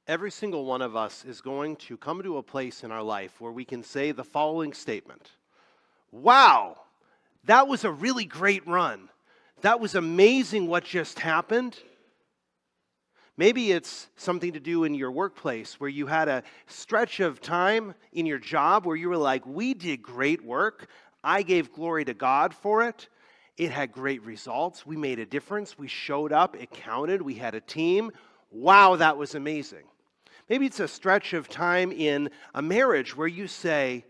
Every single one of us is going to come to a place in our life where we can say the following statement: wow, that was a really great run. That was amazing what just happened. Maybe it's something to do in your workplace where you had a stretch of time in your job where you were like, we did great work. I gave glory to God for it. It had great results. We made a difference. We showed up. It counted. We had a team. Wow, that was amazing. Maybe it's a stretch of time in a marriage where you say,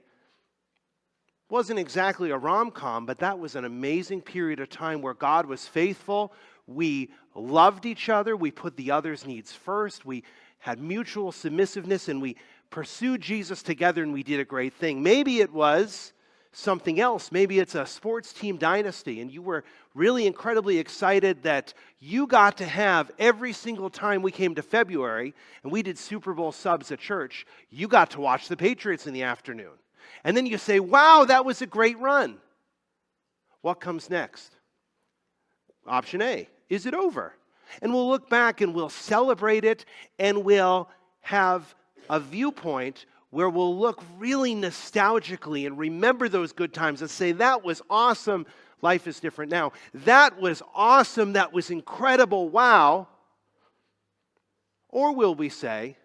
wasn't exactly a rom-com, but that was an amazing period of time where God was faithful. We loved each other. We put the other's needs first. We had mutual submissiveness, and we pursued Jesus together, and we did a great thing. Maybe it was something else. Maybe it's a sports team dynasty, and you were really incredibly excited that you got to have every single time we came to February and we did Super Bowl subs at church, you got to watch the Patriots in the afternoon. And then you say, wow, that was a great run. What comes next? Option A, is it over? And we'll look back and we'll celebrate it, and we'll have a viewpoint where we'll look really nostalgically and remember those good times and say, that was awesome, life is different now. That was awesome, that was incredible, wow. Or will we say,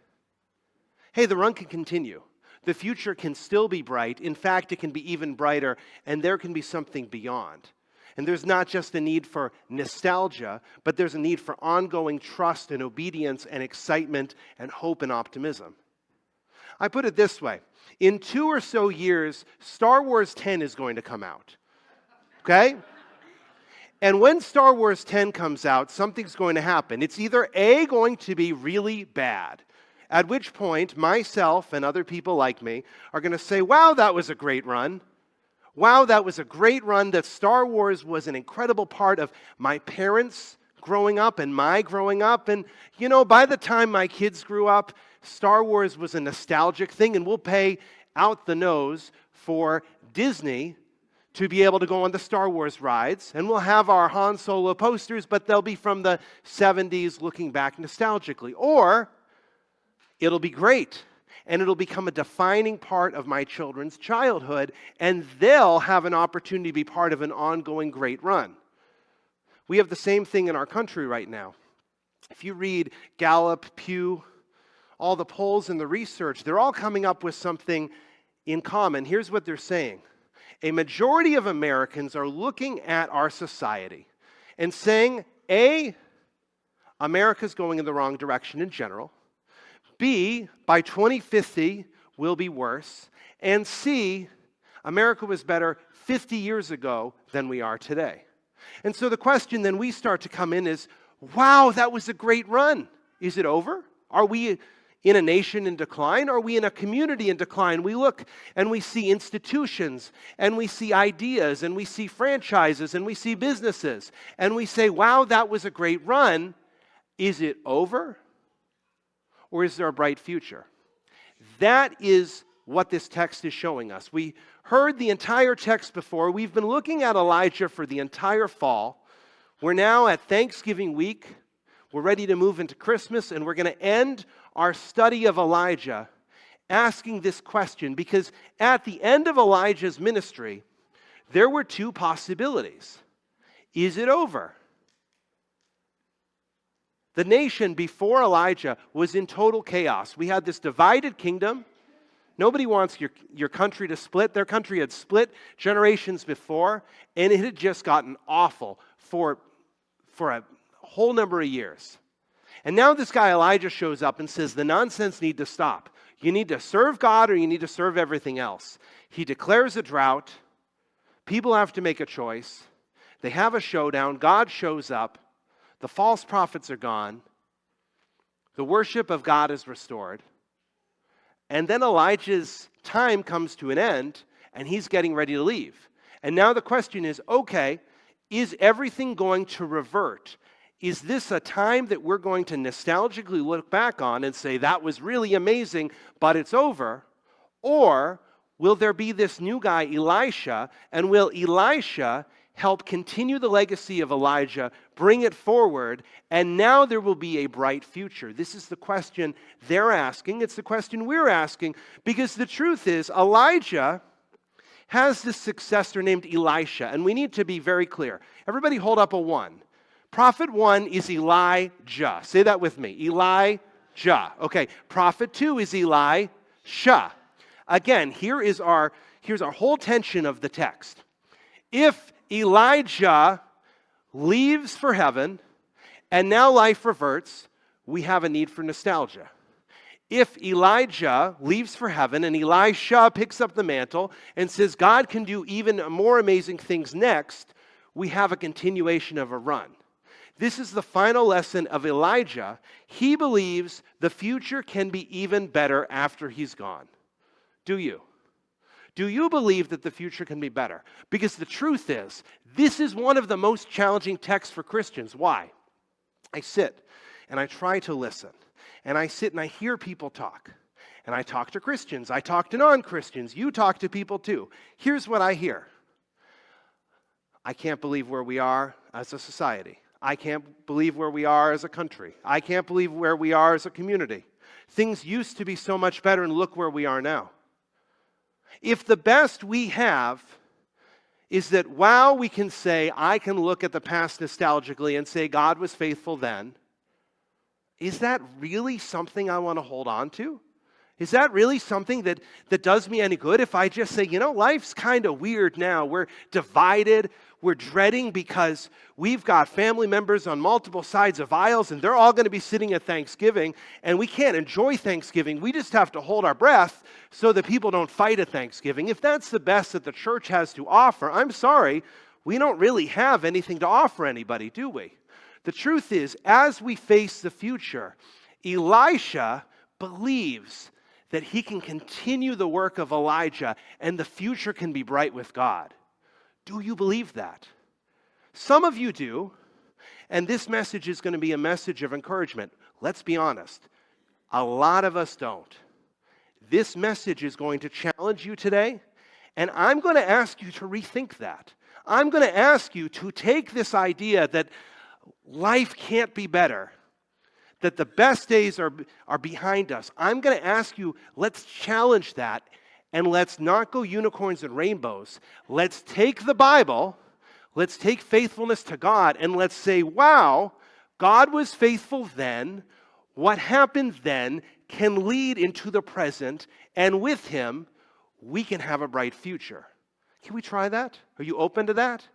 hey, the run can continue. The future can still be bright. In fact, it can be even brighter, and there can be something beyond. And there's not just a need for nostalgia, but there's a need for ongoing trust and obedience and excitement and hope and optimism. I put it this way. In 2 or so years, Star Wars 10 is going to come out. Okay? And when Star Wars 10 comes out, something's going to happen. It's either A, going to be really bad, at which point myself and other people like me are going to say, wow, that was a great run. Wow, that was a great run. That Star Wars was an incredible part of my parents' growing up and my growing up. And, by the time my kids grew up, Star Wars was a nostalgic thing, and we'll pay out the nose for Disney to be able to go on the Star Wars rides. And we'll have our Han Solo posters, but they'll be from the 70s looking back nostalgically. Or it'll be great, and it'll become a defining part of my children's childhood, and they'll have an opportunity to be part of an ongoing great run. We have the same thing in our country right now. If you read Gallup, Pew, all the polls and the research, they're all coming up with something in common. Here's what they're saying. A majority of Americans are looking at our society and saying, A, America's going in the wrong direction in general. B, by 2050, we'll be worse. And C, America was better 50 years ago than we are today. And so the question then we start to come in is, wow, that was a great run. Is it over? Are we in a nation in decline? Are we in a community in decline? We look and we see institutions, and we see ideas, and we see franchises, and we see businesses, and we say, wow, that was a great run. Is it over? Or is there a bright future? That is what this text is showing us. We heard the entire text before. We've been looking at Elijah for the entire fall. We're now at Thanksgiving week. We're ready to move into Christmas, and we're going to end our study of Elijah asking this question, because at the end of Elijah's ministry, there were two possibilities. Is it over? The nation before Elijah was in total chaos. We had this divided kingdom. Nobody wants your country to split. Their country had split generations before, and it had just gotten awful for a whole number of years. And now this guy Elijah shows up and says, the nonsense need to stop. You need to serve God or you need to serve everything else. He declares a drought. People have to make a choice. They have a showdown. God shows up. The false prophets are gone. The worship of God is restored. And then Elijah's time comes to an end, and he's getting ready to leave. And now the question is, okay, is everything going to revert? Is this a time that we're going to nostalgically look back on and say, that was really amazing, but it's over? Or will there be this new guy, Elisha, and will Elisha help continue the legacy of Elijah, bring it forward, and now there will be a bright future. This is the question they're asking. It's the question we're asking, because the truth is, Elijah has this successor named Elisha, and we need to be very clear. Everybody hold up a 1. Prophet 1 is Elijah. Say that with me. Elijah. Okay. Prophet 2 is Elisha. Again, here's our whole tension of the text. If Elijah leaves for heaven and now life reverts, we have a need for nostalgia. If Elijah leaves for heaven and Elisha picks up the mantle and says God can do even more amazing things next, we have a continuation of a run. This is the final lesson of Elijah. He believes the future can be even better after he's gone. Do you? Do you believe that the future can be better? Because the truth is, this is one of the most challenging texts for Christians. Why? I sit and I try to listen. And I sit and I hear people talk. And I talk to Christians. I talk to non-Christians. You talk to people too. Here's what I hear. I can't believe where we are as a society. I can't believe where we are as a country. I can't believe where we are as a community. Things used to be so much better, and look where we are now. If the best we have is that while we can say, I can look at the past nostalgically and say God was faithful then, is that really something I want to hold on to? Is that really something that does me any good if I just say, life's kind of weird now. We're divided. We're dreading because we've got family members on multiple sides of aisles and they're all going to be sitting at Thanksgiving and we can't enjoy Thanksgiving. We just have to hold our breath so that people don't fight at Thanksgiving. If that's the best that the church has to offer, I'm sorry, we don't really have anything to offer anybody, do we? The truth is, as we face the future, Elisha believes that he can continue the work of Elijah and the future can be bright with God. Do you believe that? Some of you do, and this message is going to be a message of encouragement. Let's be honest. A lot of us don't. This message is going to challenge you today, and I'm going to ask you to rethink that. I'm going to ask you to take this idea that life can't be better, that the best days are behind us. I'm going to ask you, let's challenge that, and let's not go unicorns and rainbows. Let's take the Bible, let's take faithfulness to God, and let's say, wow, God was faithful then. What happened then can lead into the present, and with Him, we can have a bright future. Can we try that? Are you open to that?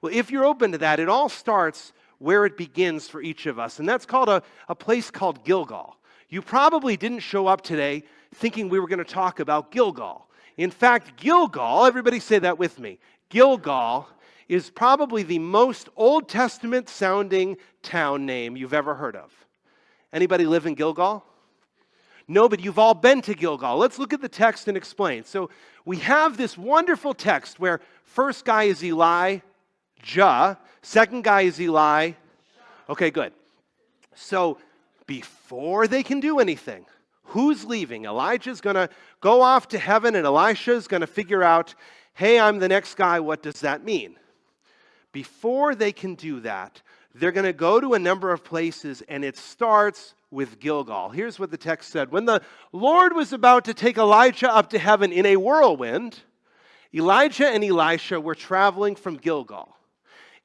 Well, if you're open to that, it all starts where it begins for each of us, and that's called a place called Gilgal. You probably didn't show up today thinking we were going to talk about Gilgal. In fact, Gilgal, everybody say that with me, Gilgal is probably the most Old Testament sounding town name you've ever heard of. Anybody live in Gilgal? No, but you've all been to Gilgal. Let's look at the text and explain. So we have this wonderful text where first guy is Elijah, second guy is Eli. Okay, good. So before they can do anything, who's leaving? Elijah's going to go off to heaven and Elisha's going to figure out, hey, I'm the next guy. What does that mean? Before they can do that, they're going to go to a number of places, and it starts with Gilgal. Here's what the text said. When the Lord was about to take Elijah up to heaven in a whirlwind, Elijah and Elisha were traveling from Gilgal.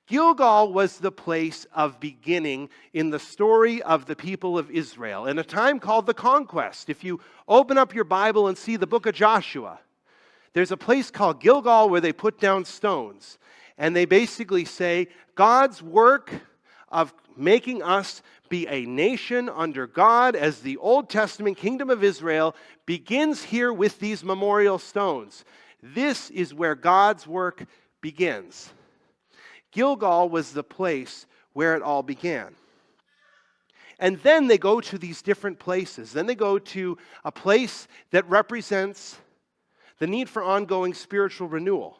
Gilgal was the place of beginning in the story of the people of Israel, in a time called the conquest. If you open up your Bible and see the book of Joshua, there's a place called Gilgal where they put down stones. And they basically say, God's work of making us be a nation under God as the Old Testament kingdom of Israel begins here with these memorial stones. This is where God's work begins. Gilgal was the place where it all began. And then they go to these different places. Then they go to a place that represents the need for ongoing spiritual renewal.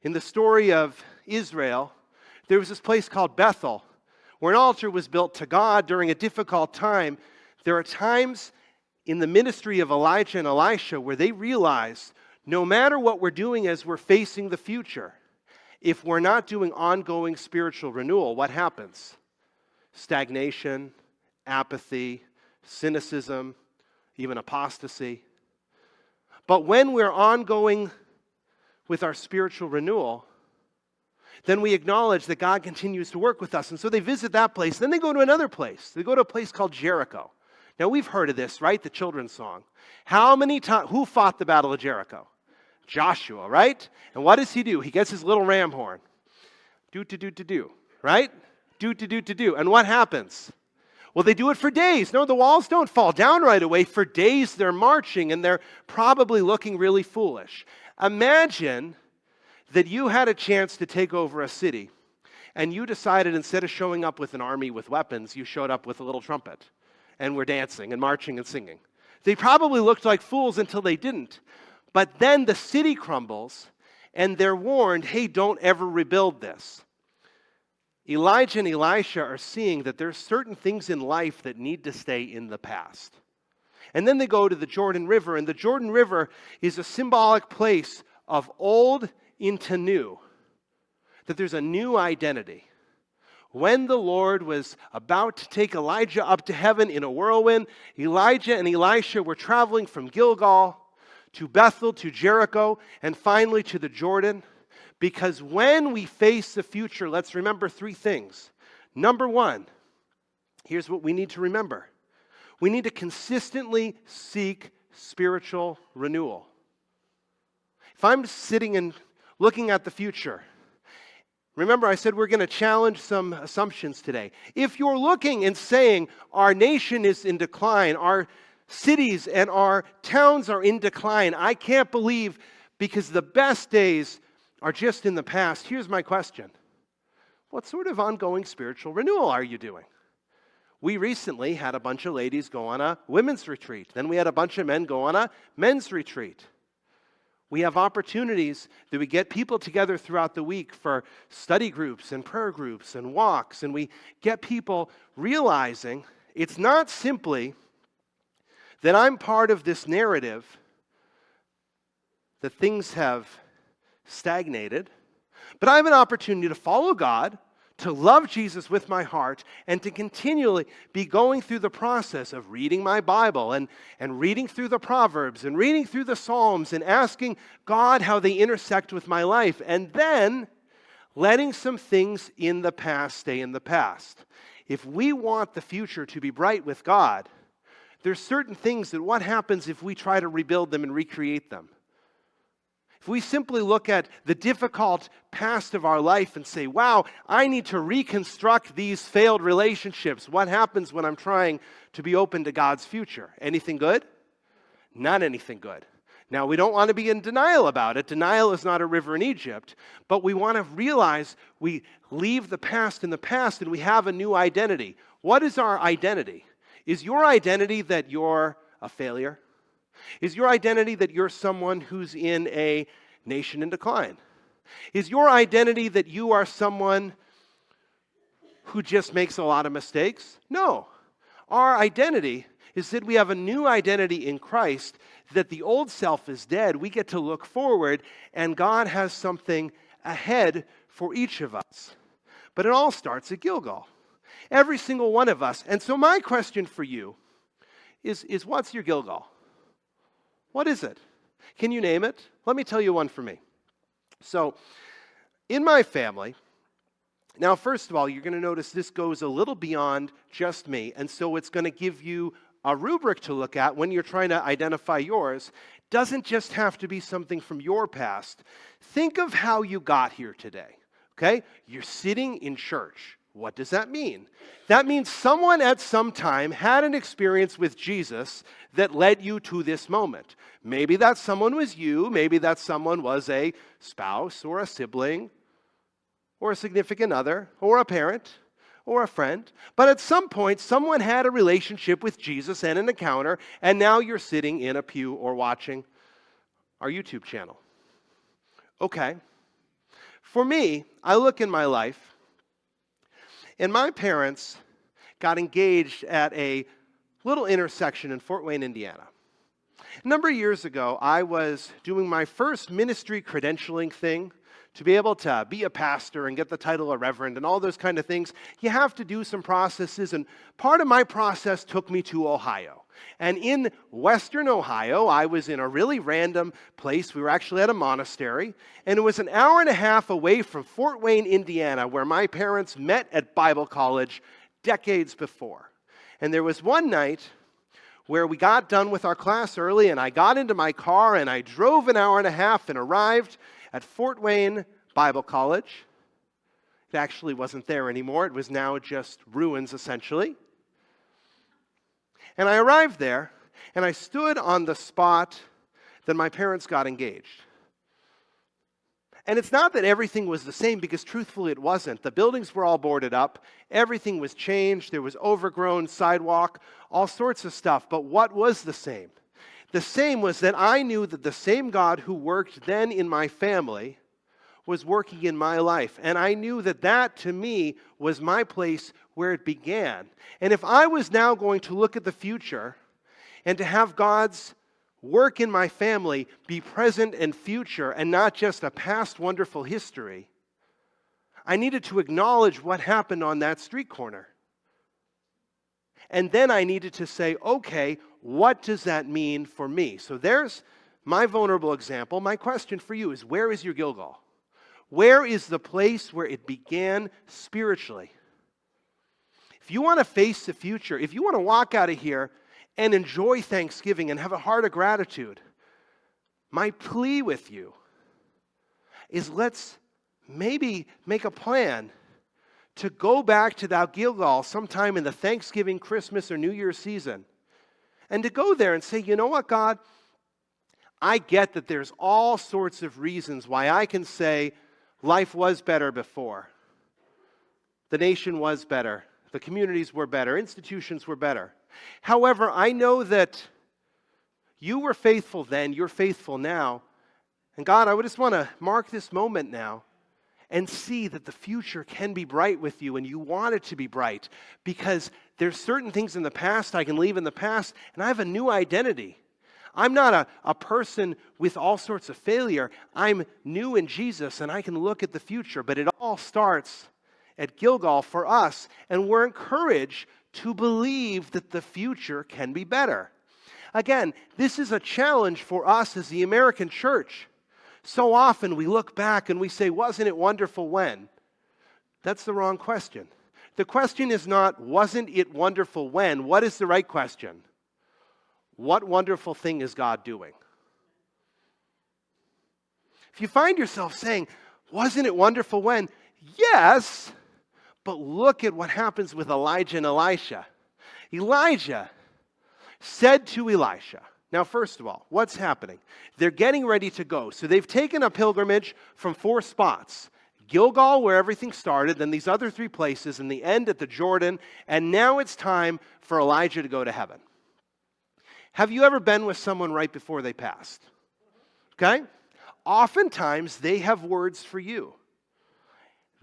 In the story of Israel, there was this place called Bethel, where an altar was built to God during a difficult time. There are times in the ministry of Elijah and Elisha where they realize no matter what we're doing as we're facing the future, If we're not doing ongoing spiritual renewal, what happens? Stagnation, apathy, cynicism, even apostasy. But when we're ongoing with our spiritual renewal, then we acknowledge that God continues to work with us. And so they visit that place. Then they go to another place. They go to a place called Jericho. Now we've heard of this, right? The children's song. How many times, who fought the battle of Jericho? Joshua, right? And what does he do? He gets his little ram horn. Do, right? Do. And what happens? Well, they do it for days. No, the walls don't fall down right away. For days they're marching and they're probably looking really foolish. Imagine that you had a chance to take over a city and you decided instead of showing up with an army with weapons, you showed up with a little trumpet and were dancing and marching and singing. They probably looked like fools until they didn't. But then the city crumbles and they're warned, hey, don't ever rebuild this. Elijah and Elisha are seeing that there's certain things in life that need to stay in the past. And then they go to the Jordan River, and the Jordan River is a symbolic place of old into new, that there's a new identity. When the Lord was about to take Elijah up to heaven in a whirlwind, Elijah and Elisha were traveling from Gilgal to Bethel, to Jericho, and finally to the Jordan. Because when we face the future, let's remember three things. Number one, here's what we need to remember. We need to consistently seek spiritual renewal. If I'm sitting and looking at the future, remember I said we're going to challenge some assumptions today. If you're looking and saying our nation is in decline, our cities and our towns are in decline, I can't believe because the best days are just in the past. Here's my question. What sort of ongoing spiritual renewal are you doing? We recently had a bunch of ladies go on a women's retreat. Then we had a bunch of men go on a men's retreat. We have opportunities that we get people together throughout the week for study groups and prayer groups and walks. And we get people realizing it's not simply that I'm part of this narrative that things have stagnated, but I have an opportunity to follow God, to love Jesus with my heart, and to continually be going through the process of reading my Bible and reading through the Proverbs and reading through the Psalms and asking God how they intersect with my life, and then letting some things in the past stay in the past. If we want the future to be bright with God, there's certain things that what happens if we try to rebuild them and recreate them? If we simply look at the difficult past of our life and say, wow, I need to reconstruct these failed relationships, what happens when I'm trying to be open to God's future? Anything good? Not anything good. Now, we don't want to be in denial about it. Denial is not a river in Egypt. But we want to realize we leave the past in the past and we have a new identity. What is our identity? Is your identity that you're a failure? Is your identity that you're someone who's in a nation in decline? Is your identity that you are someone who just makes a lot of mistakes? No. Our identity is that we have a new identity in Christ, that the old self is dead. We get to look forward, and God has something ahead for each of us. But it all starts at Gilgal. Every single one of us. And so my question for you is what's your Gilgal? What is it? Can you name it? Let me tell you one for me. So, in my family, now first of all, you're going to notice this goes a little beyond just me, and so it's going to give you a rubric to look at when you're trying to identify yours. Doesn't just have to be something from your past. Think of how you got here today, okay? You're sitting in church. What does that mean? That means someone at some time had an experience with Jesus that led you to this moment. Maybe that someone was you. Maybe that someone was a spouse or a sibling or a significant other or a parent or a friend. But at some point, someone had a relationship with Jesus and an encounter, and now you're sitting in a pew or watching our YouTube channel. Okay. For me, I look in my life, and my parents got engaged at a little intersection in Fort Wayne, Indiana. A number of years ago, I was doing my first ministry credentialing thing To be able to be a pastor and get the title of reverend and all those kind of things, you have to do some processes. And part of my process took me to Ohio. And in Western Ohio, I was in a really random place. We were actually at a monastery. And it was an hour and a half away from Fort Wayne, Indiana, where my parents met at Bible college decades before. And there was one night where we got done with our class early, and I got into my car, and I drove an hour and a half and arrived at Fort Wayne Bible College. It actually wasn't there anymore. It was now just ruins, essentially. And I arrived there, and I stood on the spot that my parents got engaged. And it's not that everything was the same, because truthfully it wasn't. The buildings were all boarded up. Everything was changed. There was overgrown sidewalk, all sorts of stuff. But what was the same? The same was that I knew that the same God who worked then in my family was working in my life. And I knew that that, to me, was my place where it began. And if I was now going to look at the future and to have God's work in my family be present and future and not just a past wonderful history, I needed to acknowledge what happened on that street corner. And then I needed to say, okay, what does that mean for me? So there's my vulnerable example. My question for you is, where is your Gilgal? Where is the place where it began spiritually? If you want to face the future, if you want to walk out of here and enjoy Thanksgiving and have a heart of gratitude, my plea with you is, let's maybe make a plan to go back to that Gilgal sometime in the Thanksgiving, Christmas, or New Year's season, and to go there and say, you know what, God, I get that there's all sorts of reasons why I can say life was better before. The nation was better. The communities were better. Institutions were better. However, I know that you were faithful then, you're faithful now. And God, I would just want to mark this moment now and see that the future can be bright with you, and you want it to be bright, because there's certain things in the past I can leave in the past, and I have a new identity. I'm not a person with all sorts of failure. I'm new in Jesus, and I can look at the future. But it all starts at Gilgal for us, and we're encouraged to believe that the future can be better. Again, this is a challenge for us as the American church. So often we look back and we say, wasn't it wonderful when? That's the wrong question. The question is not, wasn't it wonderful when? What is the right question? What wonderful thing is God doing? If you find yourself saying, wasn't it wonderful when? Yes, but look at what happens with Elijah and Elisha. Elijah said to Elisha, now, first of all, what's happening? They're getting ready to go. So they've taken a pilgrimage from 4 spots. Gilgal, where everything started, then these other 3 places, and the end at the Jordan, and now it's time for Elijah to go to heaven. Have you ever been with someone right before they passed? Okay? Oftentimes, they have words for you.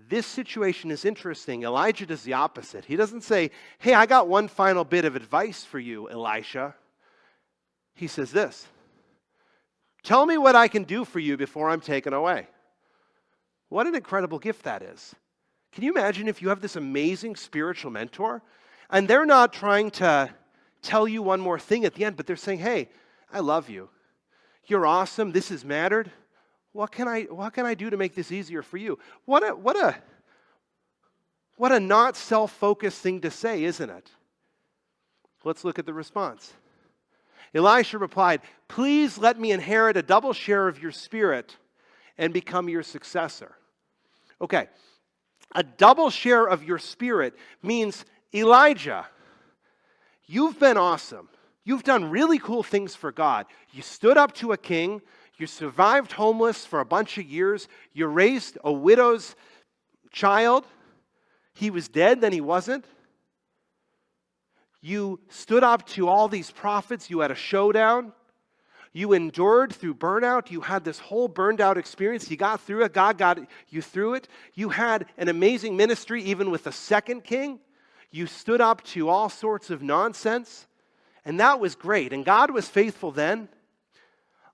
This situation is interesting. Elijah does the opposite. He doesn't say, hey, I got one final bit of advice for you, Elisha. He says this, tell me what I can do for you before I'm taken away. What an incredible gift that is. Can you imagine if you have this amazing spiritual mentor, and they're not trying to tell you one more thing at the end, but they're saying, hey, I love you. You're awesome. This has mattered. What can I do to make this easier for you? What a not self-focused thing to say, isn't it? Let's look at the response. Elisha replied, please let me inherit a double share of your spirit and become your successor. Okay, a double share of your spirit means, Elijah, you've been awesome. You've done really cool things for God. You stood up to a king. You survived homeless for a bunch of years. You raised a widow's child. He was dead, then he wasn't. You stood up to all these prophets. You had a showdown. You endured through burnout. You had this whole burned out experience. You got through it. God got you through it. You had an amazing ministry even with the second king. You stood up to all sorts of nonsense. And that was great. And God was faithful then.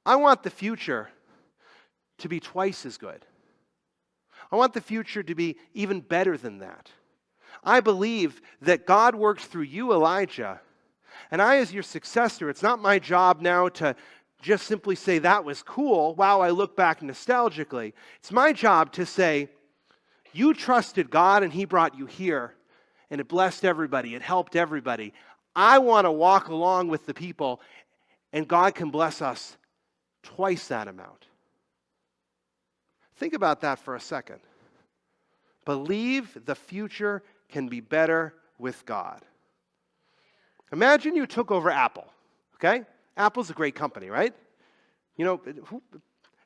I want the future to be twice as good. I want the future to be even better than that. I believe that God worked through you, Elijah, and I, as your successor, it's not my job now to just simply say, that was cool. Wow, I look back nostalgically. It's my job to say, you trusted God and He brought you here, and it blessed everybody. It helped everybody. I want to walk along with the people, and God can bless us twice that amount. Think about that for a second. Believe the future can be better with God. Imagine you took over Apple, okay? Apple's a great company, right? You know,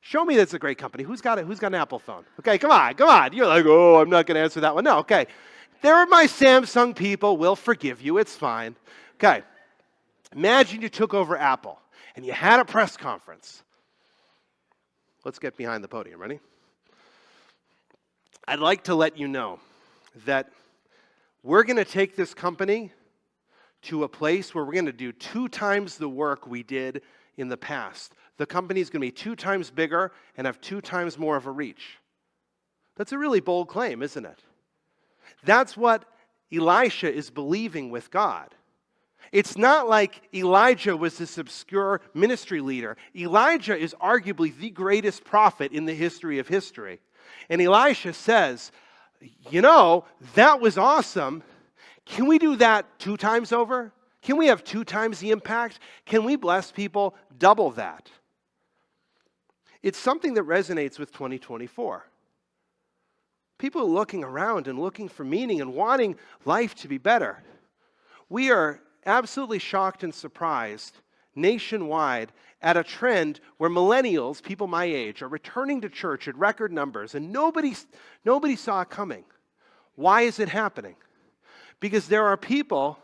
show me that's a great company. Who's got an Apple phone? Okay, come on. You're like, oh, I'm not going to answer that one. No, okay. There are my Samsung people. We'll forgive you. It's fine. Okay. Imagine you took over Apple and you had a press conference. Let's get behind the podium. Ready? I'd like to let you know that we're going to take this company to a place where we're going to do 2 times the work we did in the past. The company's going to be 2 times bigger and have 2 times more of a reach. That's a really bold claim, isn't it? That's what Elisha is believing with God. It's not like Elijah was this obscure ministry leader. Elijah is arguably the greatest prophet in the history of history. And Elisha says, you know, that was awesome. Can we do that 2 times over? Can we have 2 times the impact? Can we bless people double that? It's something that resonates with 2024. People are looking around and looking for meaning and wanting life to be better. We are absolutely shocked and surprised nationwide at a trend where millennials, people my age, are returning to church at record numbers, and nobody saw it coming. Why is it happening? Because there are people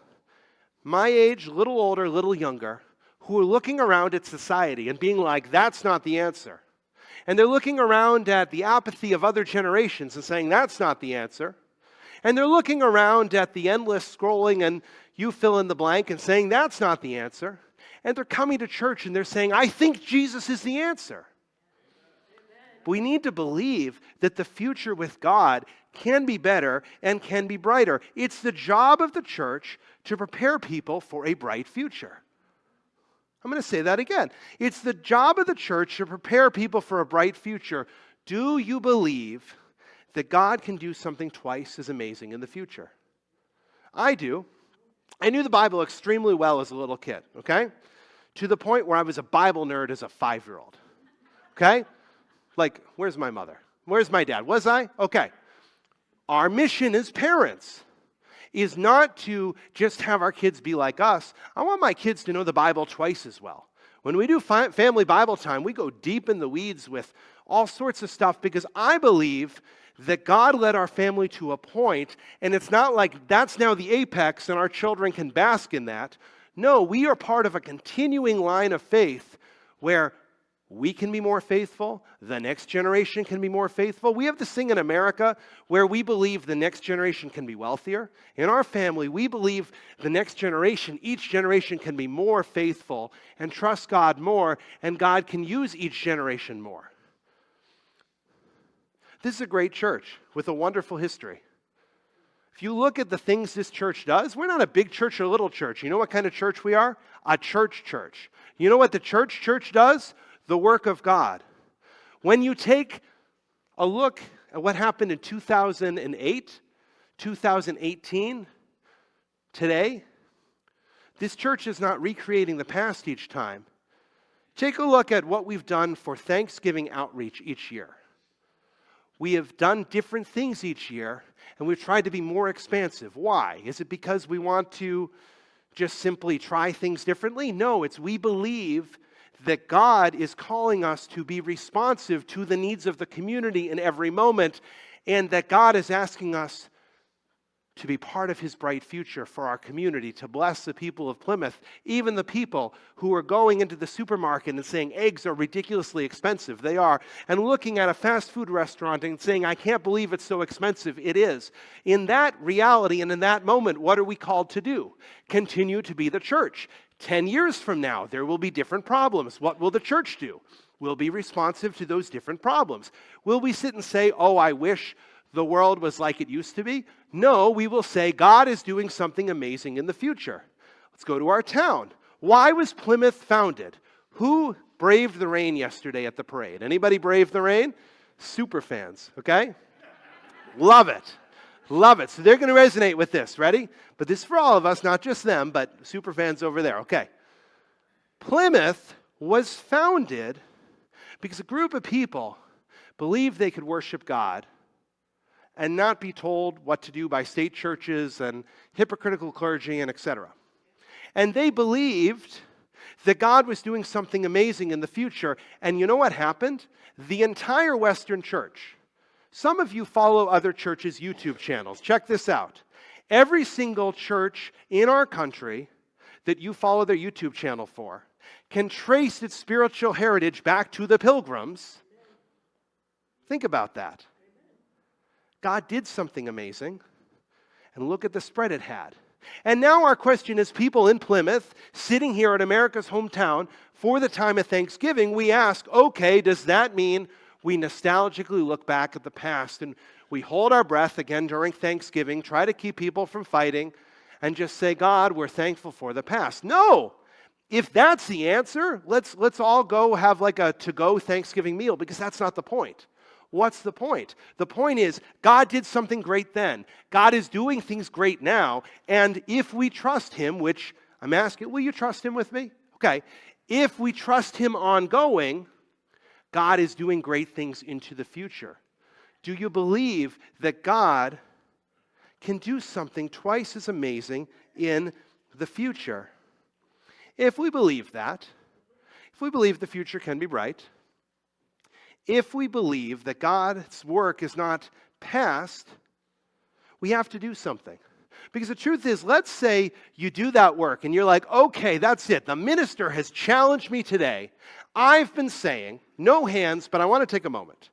my age, a little older, a little younger, who are looking around at society and being like, that's not the answer. And they're looking around at the apathy of other generations and saying, that's not the answer. And they're looking around at the endless scrolling and you fill in the blank and saying, that's not the answer. And they're coming to church and they're saying, I think Jesus is the answer. But we need to believe that the future with God can be better and can be brighter. It's the job of the church to prepare people for a bright future. I'm going to say that again. It's the job of the church to prepare people for a bright future. Do you believe that God can do something twice as amazing in the future? I do. I knew the Bible extremely well as a little kid, okay? To the point where I was a Bible nerd as a 5-year-old, okay? Like, where's my mother? Where's my dad? Was I? Okay. Our mission as parents is not to just have our kids be like us. I want my kids to know the Bible twice as well. When we do family Bible time, we go deep in the weeds with all sorts of stuff because I believe that God led our family to a point, and it's not like that's now the apex and our children can bask in that. No, we are part of a continuing line of faith where we can be more faithful, the next generation can be more faithful. We have this thing in America where we believe the next generation can be wealthier. In our family, we believe the next generation, each generation can be more faithful and trust God more, and God can use each generation more. This is a great church with a wonderful history. If you look at the things this church does, we're not a big church or a little church. You know what kind of church we are? A church. You know what the church does? The work of God. When you take a look at what happened in 2008, 2018, today, this church is not recreating the past each time. Take a look at what we've done for Thanksgiving outreach each year. We have done different things each year, and we've tried to be more expansive. Why? Is it because we want to just simply try things differently? No, it's we believe that God is calling us to be responsive to the needs of the community in every moment, and that God is asking us to be part of His bright future for our community, to bless the people of Plymouth, even the people who are going into the supermarket and saying eggs are ridiculously expensive. They are. And looking at a fast food restaurant and saying, I can't believe it's so expensive. It is. In that reality and in that moment, what are we called to do? Continue to be the church. 10 years from now, there will be different problems. What will the church do? We'll be responsive to those different problems. Will we sit and say, oh, I wish the world was like it used to be? No, we will say, God is doing something amazing in the future. Let's go to our town. Why was Plymouth founded? Who braved the rain yesterday at the parade? Anybody brave the rain? Super fans, okay? Love it. Love it. So they're going to resonate with this. Ready? But this is for all of us, not just them, but super fans over there. Okay. Plymouth was founded because a group of people believed they could worship God and not be told what to do by state churches and hypocritical clergy and etc. And they believed that God was doing something amazing in the future. And you know what happened? The entire Western church. Some of you follow other churches' YouTube channels. Check this out. Every single church in our country that you follow their YouTube channel for can trace its spiritual heritage back to the Pilgrims. Think about that. God did something amazing, and look at the spread it had. And now our question is, people in Plymouth, sitting here in America's hometown for the time of Thanksgiving, we ask, okay, does that mean we nostalgically look back at the past and we hold our breath again during Thanksgiving, try to keep people from fighting, and just say, God, we're thankful for the past? No. If that's the answer, let's all go have like a to-go Thanksgiving meal, because that's not the point. What's the point? The point is, God did something great then. God is doing things great now. And if we trust Him, which I'm asking, will you trust Him with me? Okay. If we trust Him ongoing, God is doing great things into the future. Do you believe that God can do something twice as amazing in the future? If we believe that, if we believe the future can be bright, if we believe that God's work is not past, we have to do something. Because the truth is, let's say you do that work and you're like, okay, that's it. The minister has challenged me today. I've been saying, no hands, but I want to take a moment.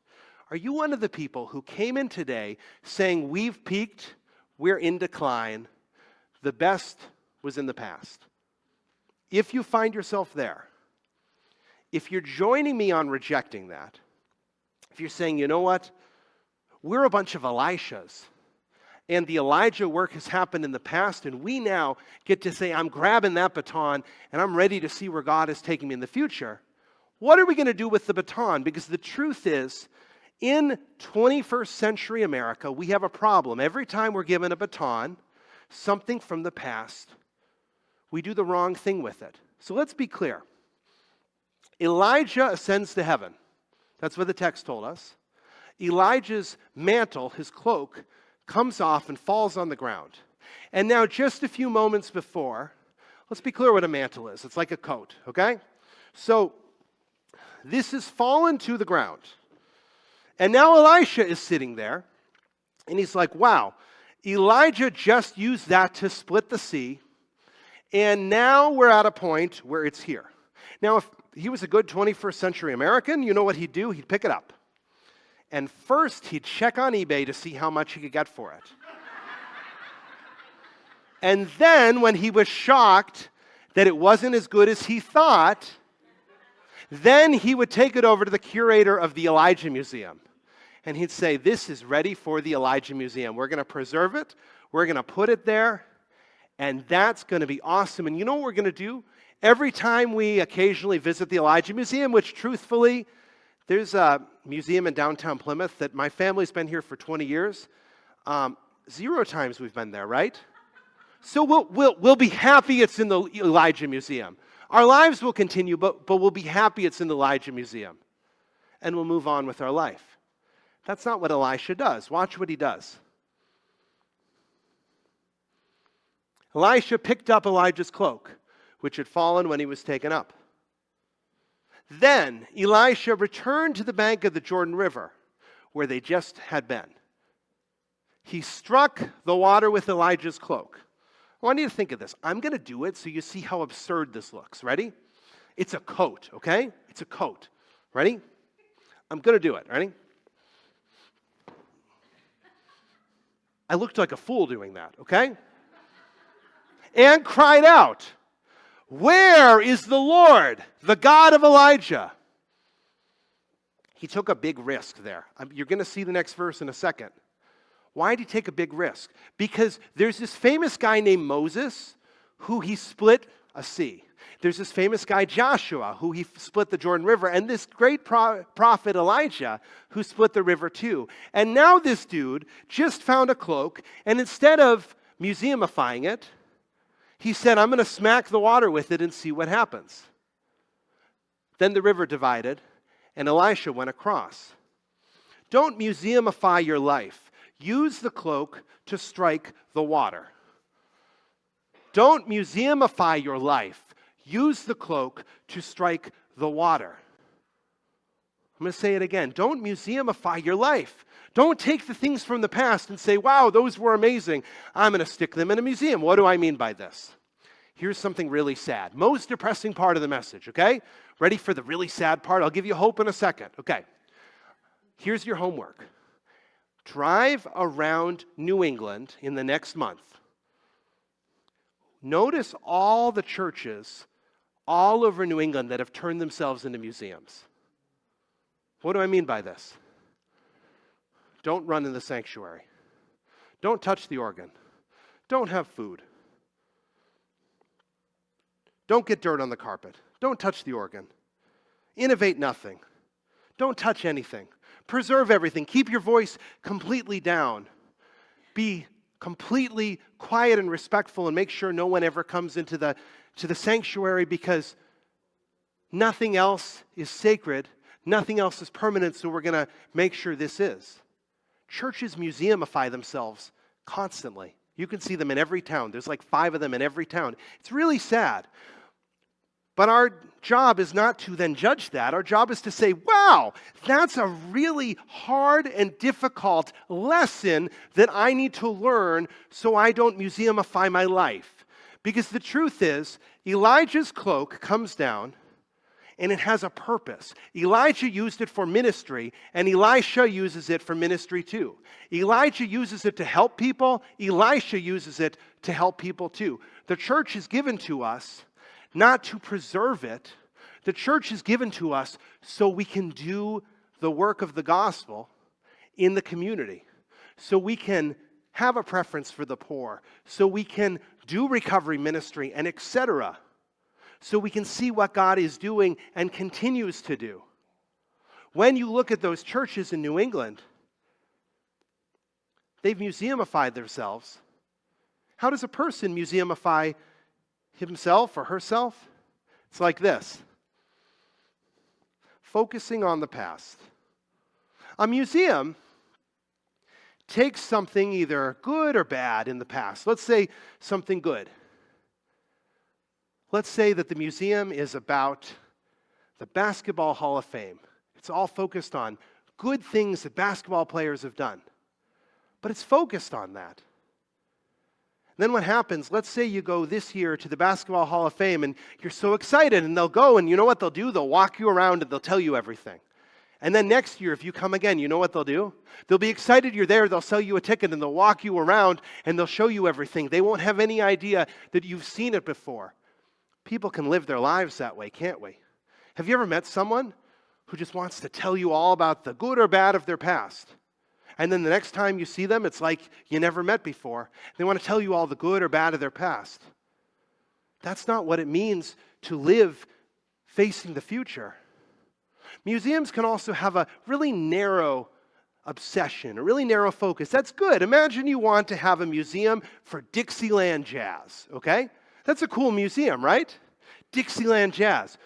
Are you one of the people who came in today saying, we've peaked, we're in decline, the best was in the past? If you find yourself there, if you're joining me on rejecting that, if you're saying, you know what, we're a bunch of Elishas, and the Elijah work has happened in the past, and we now get to say, I'm grabbing that baton, and I'm ready to see where God is taking me in the future. What are we going to do with the baton? Because the truth is, in 21st century America, we have a problem. Every time we're given a baton, something from the past, we do the wrong thing with it. So let's be clear. Elijah ascends to heaven. That's what the text told us. Elijah's mantle, his cloak, comes off and falls on the ground. And now just a few moments before, let's be clear what a mantle is. It's like a coat, okay? So this has fallen to the ground. And now Elisha is sitting there, and he's like, wow, Elijah just used that to split the sea, and now we're at a point where it's here. Now, if he was a good 21st century American, you know what he'd do? He'd pick it up. And first, he'd check on eBay to see how much he could get for it. And then, when he was shocked that it wasn't as good as he thought, then he would take it over to the curator of the Elijah Museum. And he'd say, this is ready for the Elijah Museum. We're going to preserve it. We're going to put it there. And that's going to be awesome. And you know what we're going to do? Every time we occasionally visit the Elijah Museum, which truthfully, there's a museum in downtown Plymouth that my family's been here for 20 years. 0 times we've been there, right? So we'll be happy it's in the Elijah Museum. Our lives will continue, but we'll be happy it's in the Elijah Museum. And we'll move on with our life. That's not what Elisha does. Watch what he does. Elisha picked up Elijah's cloak, which had fallen when he was taken up. Then Elisha returned to the bank of the Jordan River, where they just had been. He struck the water with Elijah's cloak. I want you to think of this. I'm going to do it so you see how absurd this looks. Ready? It's a coat, okay? It's a coat. Ready? I'm going to do it. Ready? I looked like a fool doing that, okay? And cried out, Where is the Lord, the God of Elijah? He took a big risk there. You're going to see the next verse in a second. Why did he take a big risk? Because there's this famous guy named Moses who he split a sea. There's this famous guy Joshua who he split the Jordan River, and this great prophet Elijah who split the river too. And now this dude just found a cloak, and instead of museumifying it, he said, I'm going to smack the water with it and see what happens. Then the river divided, and Elisha went across. Don't museumify your life. Use the cloak to strike the water. Don't museumify your life. Use the cloak to strike the water. I'm going to say it again. Don't museumify your life. Don't take the things from the past and say, wow, those were amazing. I'm going to stick them in a museum. What do I mean by this? Here's something really sad. Most depressing part of the message, okay? Ready for the really sad part? I'll give you hope in a second. Okay. Here's your homework. Drive around New England in the next month. Notice all the churches all over New England that have turned themselves into museums. What do I mean by this? Don't run in the sanctuary. Don't touch the organ. Don't have food. Don't get dirt on the carpet. Don't touch the organ. Innovate nothing. Don't touch anything. Preserve everything. Keep your voice completely down. Be completely quiet and respectful, and make sure no one ever comes into the sanctuary, because nothing else is sacred. Nothing else is permanent, so we're going to make sure this is. Churches museumify themselves constantly. You can see them in every town. There's like 5 of them in every town. It's really sad. But our job is not to then judge that. Our job is to say, wow, that's a really hard and difficult lesson that I need to learn so I don't museumify my life. Because the truth is, Elijah's cloak comes down and it has a purpose. Elijah used it for ministry, and Elisha uses it for ministry too. Elijah uses it to help people. Elisha uses it to help people too. The church is given to us not to preserve it. The church is given to us so we can do the work of the gospel in the community. So we can have a preference for the poor. So we can do recovery ministry and etc. So we can see what God is doing and continues to do. When you look at those churches in New England, they've museumified themselves. How does a person museumify himself or herself? It's like this. Focusing on the past. A museum takes something either good or bad in the past. Let's say something good. Let's say that the museum is about the Basketball Hall of Fame. It's all focused on good things that basketball players have done. But it's focused on that. Then what happens, let's say you go this year to the Basketball Hall of Fame and you're so excited, and they'll go, and you know what they'll do? They'll walk you around and they'll tell you everything. And then next year, if you come again, you know what they'll do? They'll be excited you're there, they'll sell you a ticket, and they'll walk you around and they'll show you everything. They won't have any idea that you've seen it before. People can live their lives that way, can't we? Have you ever met someone who just wants to tell you all about the good or bad of their past? And then the next time you see them, it's like you never met before. They want to tell you all the good or bad of their past. That's not what it means to live facing the future. Museums can also have a really narrow obsession, a really narrow focus. That's good. Imagine you want to have a museum for Dixieland jazz, okay? That's a cool museum, right? Dixieland jazz.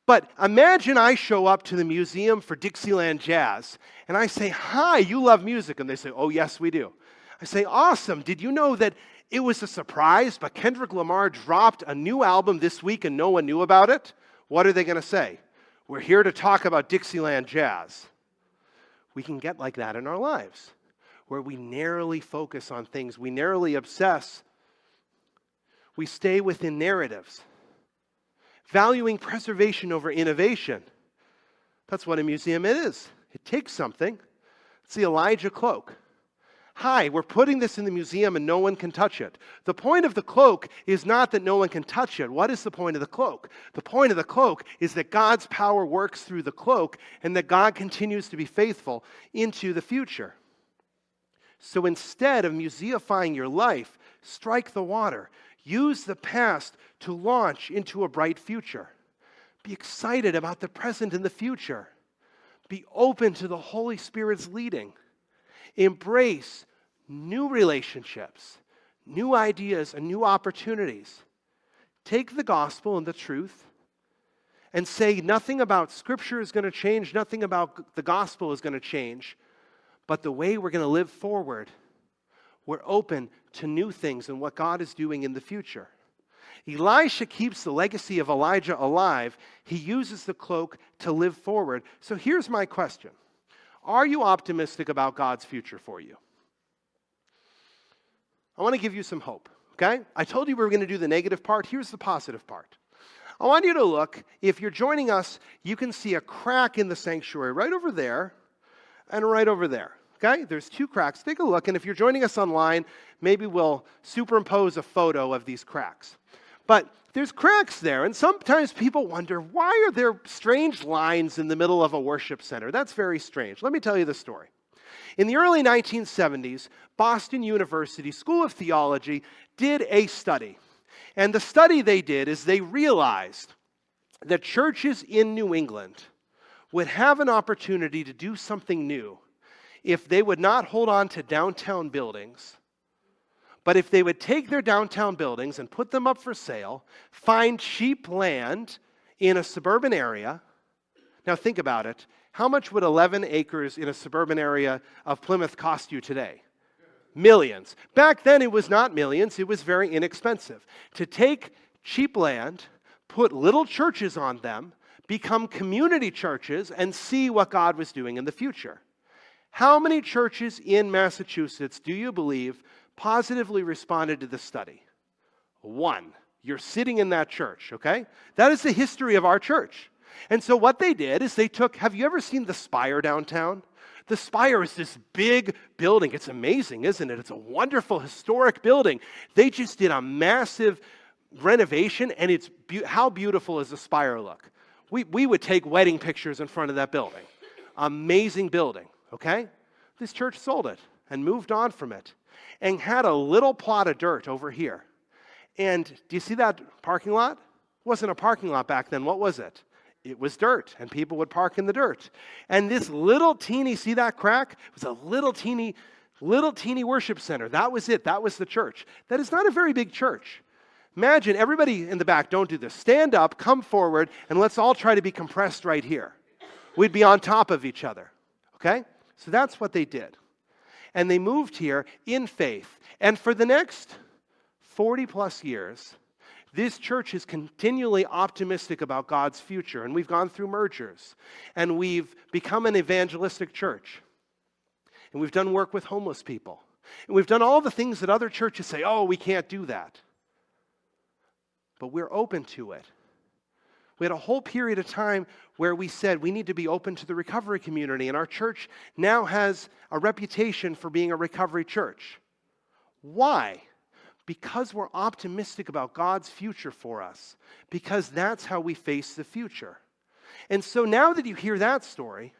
But imagine I show up to the Museum for Dixieland Jazz, and I say, hi, you love music. And they say, oh, yes, we do. I say, awesome. Did you know that it was a surprise, but Kendrick Lamar dropped a new album this week and no one knew about it? What are they going to say? We're here to talk about Dixieland Jazz. We can get like that in our lives, where we narrowly focus on things. We narrowly obsess. We stay within narratives. Valuing preservation over innovation. That's what a museum is. It takes something. It's the Elijah cloak. hi, we're putting this in the museum and no one can touch it. The point of the cloak is not that no one can touch it. What is the point of the cloak? The point of the cloak is that God's power works through the cloak and that God continues to be faithful into the future. So instead of museifying your life, strike the water. Use the past to launch into a bright future. Be excited about the present and the future. Be open to the Holy Spirit's leading. Embrace new relationships, new ideas, and new opportunities. Take the gospel and the truth and say nothing about Scripture is going to change, nothing about the gospel is going to change, but the way we're going to live forward, we're open to new things and what God is doing in the future. Elisha keeps the legacy of Elijah alive. He uses the cloak to live forward. So here's my question. Are you optimistic about God's future for you? I want to give you some hope, okay? I told you we were going to do the negative part. Here's the positive part. I want you to look. If you're joining us, you can see a crack in the sanctuary right over there and right over there, okay? There's 2 cracks. Take a look, and if you're joining us online, maybe we'll superimpose a photo of these cracks. But there's cracks there, and sometimes people wonder, why are there strange lines in the middle of a worship center? That's very strange. Let me tell you the story. In the early 1970s, Boston University School of Theology did a study. And the study they did is they realized that churches in New England would have an opportunity to do something new if they would not hold on to downtown buildings, but if they would take their downtown buildings and put them up for sale, find cheap land in a suburban area. Now think about it. How much would 11 acres in a suburban area of Plymouth cost you today? Millions. Back then it was not millions, it was very inexpensive. To take cheap land, put little churches on them, become community churches, and see what God was doing in the future. How many churches in Massachusetts do you believe positively responded to the study? 1. You're sitting in that church, okay? That is the history of our church. And so what they did is they took, have you ever seen the Spire downtown? The Spire is this big building. It's amazing, isn't it? It's a wonderful historic building. They just did a massive renovation, and it's how beautiful does the Spire look? We would take wedding pictures in front of that building. Amazing building, okay? This church sold it and moved on from it and had a little plot of dirt over here. And do you see that parking lot? It wasn't a parking lot back then. What was it? It was dirt, and people would park in the dirt. And this little teeny, see that crack? It was a little teeny worship center. That was it. That was the church. That is not a very big church. Imagine, everybody in the back, don't do this. Stand up, come forward, and let's all try to be compressed right here. We'd be on top of each other, okay? So that's what they did. And they moved here in faith. And for the next 40 plus years, this church is continually optimistic about God's future, and we've gone through mergers, and we've become an evangelistic church, and we've done work with homeless people, and we've done all the things that other churches say, oh, we can't do that. But we're open to it. We had a whole period of time where we said we need to be open to the recovery community, and our church now has a reputation for being a recovery church. Why? Because we're optimistic about God's future for us, because that's how we face the future. And so now that you hear that story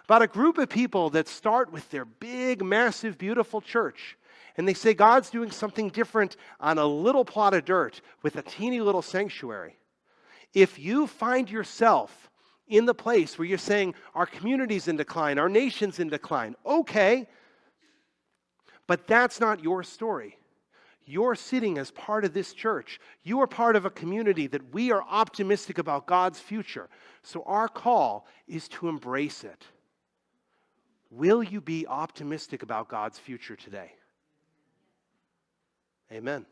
about a group of people that start with their big, massive, beautiful church, and they say God's doing something different on a little plot of dirt with a teeny little sanctuary, if you find yourself in the place where you're saying our community's in decline, our nation's in decline, okay, but that's not your story. You're sitting as part of this church. You are part of a community that we are optimistic about God's future. So our call is to embrace it. Will you be optimistic about God's future today? Amen.